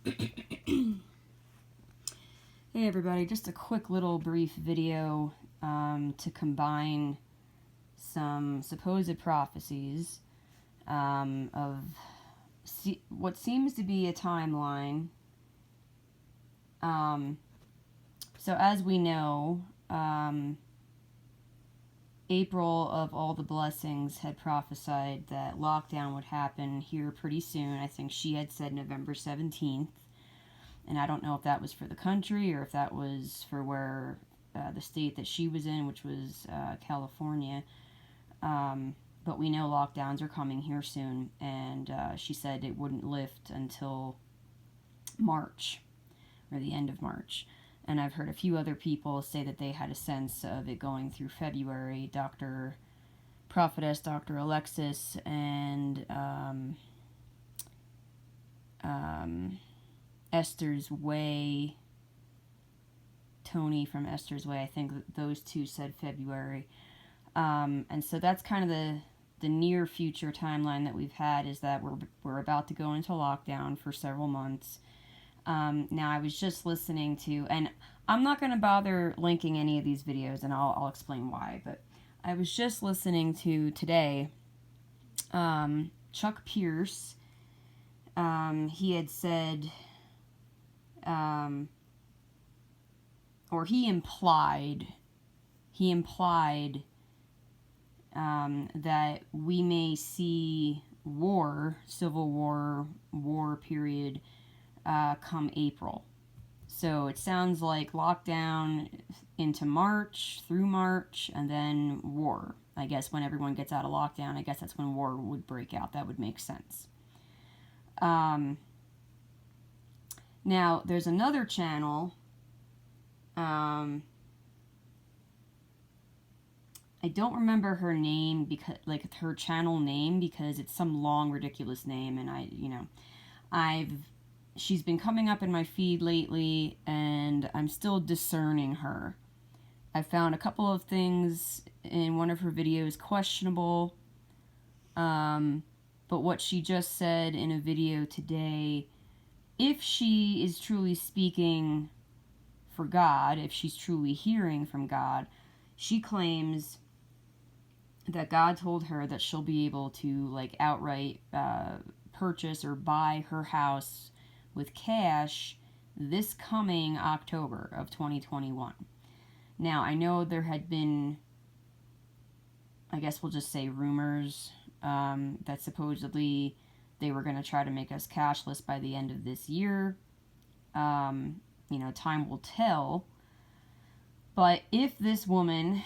Hey everybody, just a quick little brief video to combine some supposed prophecies of what seems to be a timeline. So as we know, April of All the Blessings had prophesied that lockdown would happen here pretty soon. I think she had said November 17th. And I don't know if that was for the country or if that was for where the state that she was in, which was California. But we know lockdowns are coming here soon, and she said it wouldn't lift until March, or the end of March. And I've heard a few other people say that they had a sense of it going through February. Prophetess Dr. Alexis and Esther's Way, Tony from Esther's Way, I think those two said February. And so that's kind of the near future timeline that we've had, is that we're about to go into lockdown for several months. Now I was just listening to, and I'm not going to bother linking any of these videos, and I'll explain why, but I was just listening to today, Chuck Pierce. He had said, or he implied that we may see civil war period, come April. So it sounds like lockdown into March, through March, and then war. I guess when everyone gets out of lockdown, I guess that's when war would break out. That would make sense. Now, there's another channel. I don't remember her name, because her channel name, because it's some long ridiculous name, and she's been coming up in my feed lately, and I'm still discerning her. I found a couple of things in one of her videos questionable, but what she just said in a video today, if she is truly speaking for God, if she's truly hearing from God, she claims that God told her that she'll be able to outright purchase or buy her house with cash this coming October of 2021. Now, I know there had been, I guess we'll just say, rumors that supposedly they were going to try to make us cashless by the end of this year. Time will tell. But if this woman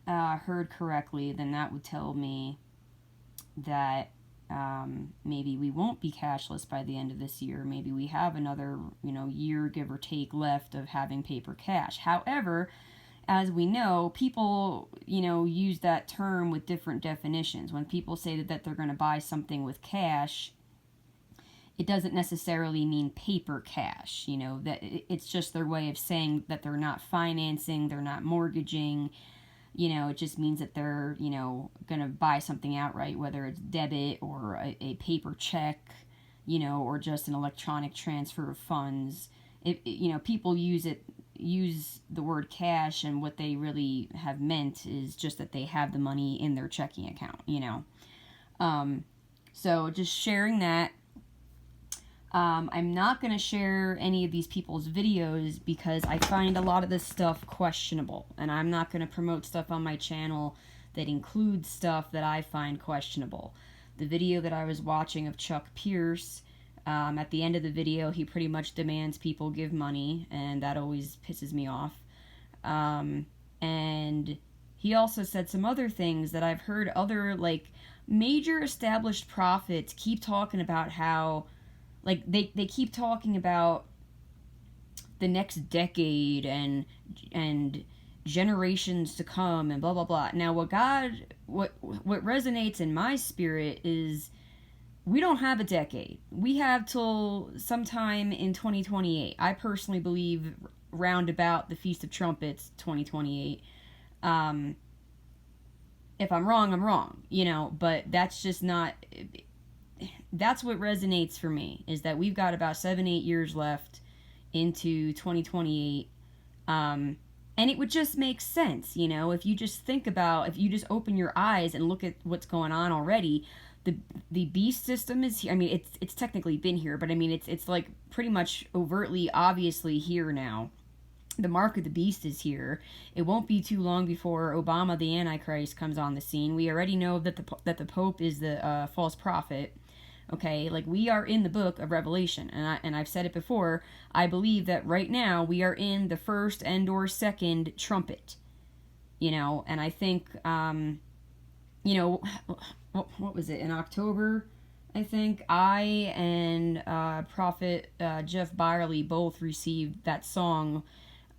heard correctly, then that would tell me that maybe we won't be cashless by the end of this year. Maybe we have another, year, give or take, left of having paper cash. However, as we know, people, use that term with different definitions. When people say that they're going to buy something with cash, it doesn't necessarily mean paper cash. That it's just their way of saying that they're not financing, they're not mortgaging. It just means that they're, going to buy something outright, whether it's debit or a paper check, or just an electronic transfer of funds. People use the word cash, and what they really have meant is just that they have the money in their checking account, So just sharing that. I'm not going to share any of these people's videos because I find a lot of this stuff questionable, and I'm not going to promote stuff on my channel that includes stuff that I find questionable. The video that I was watching of Chuck Pierce, at the end of the video, he pretty much demands people give money, and that always pisses me off. And he also said some other things that I've heard other, major established prophets keep talking about how, they keep talking about the next decade and generations to come and blah blah blah. Now, what resonates in my spirit is we don't have a decade. We have till sometime in 2028. I personally believe round about the Feast of Trumpets, 2028. If I'm wrong, I'm wrong, but that's just not that's what resonates for me, is that we've got about 7-8 years left into 2028. And it would just make sense, if you just think about, if you just open your eyes and look at what's going on already. The beast system is here. I mean, it's technically been here, but I mean, it's like pretty much overtly, obviously here now. The mark of the beast is here. It won't be too long before Obama, the Antichrist, comes on the scene. We already know that the Pope is the false prophet. Okay, like, we are in the book of Revelation, and I've said it before. I believe that right now we are in the first and or second trumpet. And I think what was it, in October? I think I and Prophet Jeff Byerly both received that song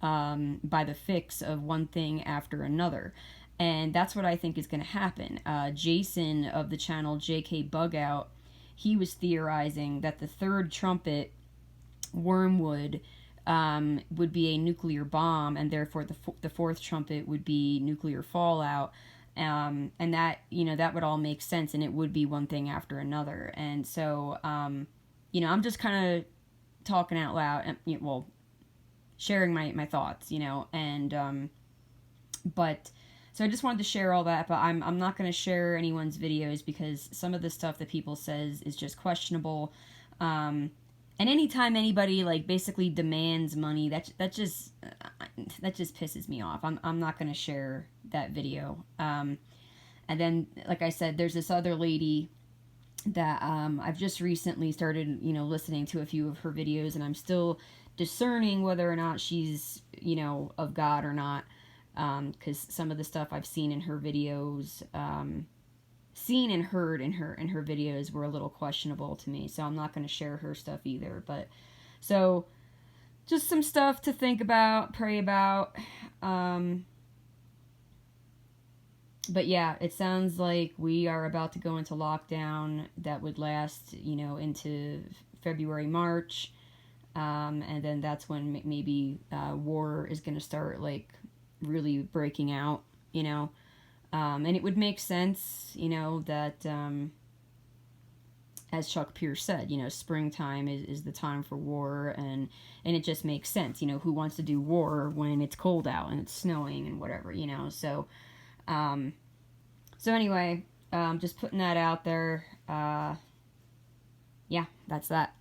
by the Fix of One Thing After Another. And that's what I think is going to happen. Jason of the channel JK Bugout, he was theorizing that the third trumpet, Wormwood, would be a nuclear bomb, and therefore the fourth trumpet would be nuclear fallout. And that, that would all make sense, and it would be one thing after another. And so, I'm just kind of talking out loud, and, sharing my thoughts, and, but, so I just wanted to share all that, but I'm not going to share anyone's videos, because some of the stuff that people says is just questionable. And anytime anybody, like, basically demands money, that just pisses me off. I'm not going to share that video. And then, like I said, there's this other lady that I've just recently started, listening to a few of her videos, and I'm still discerning whether or not she's, of God or not. Because some of the stuff I've seen in her videos, seen and heard in her videos, were a little questionable to me. So I'm not going to share her stuff either. But so just some stuff to think about, pray about. But yeah, it sounds like we are about to go into lockdown that would last, into February, March. And then that's when maybe war is going to start, like, really breaking out, and it would make sense, that, as Chuck Pierce said, springtime is the time for war, and it just makes sense, who wants to do war when it's cold out and it's snowing and whatever, so anyway, just putting that out there. Yeah, that's that.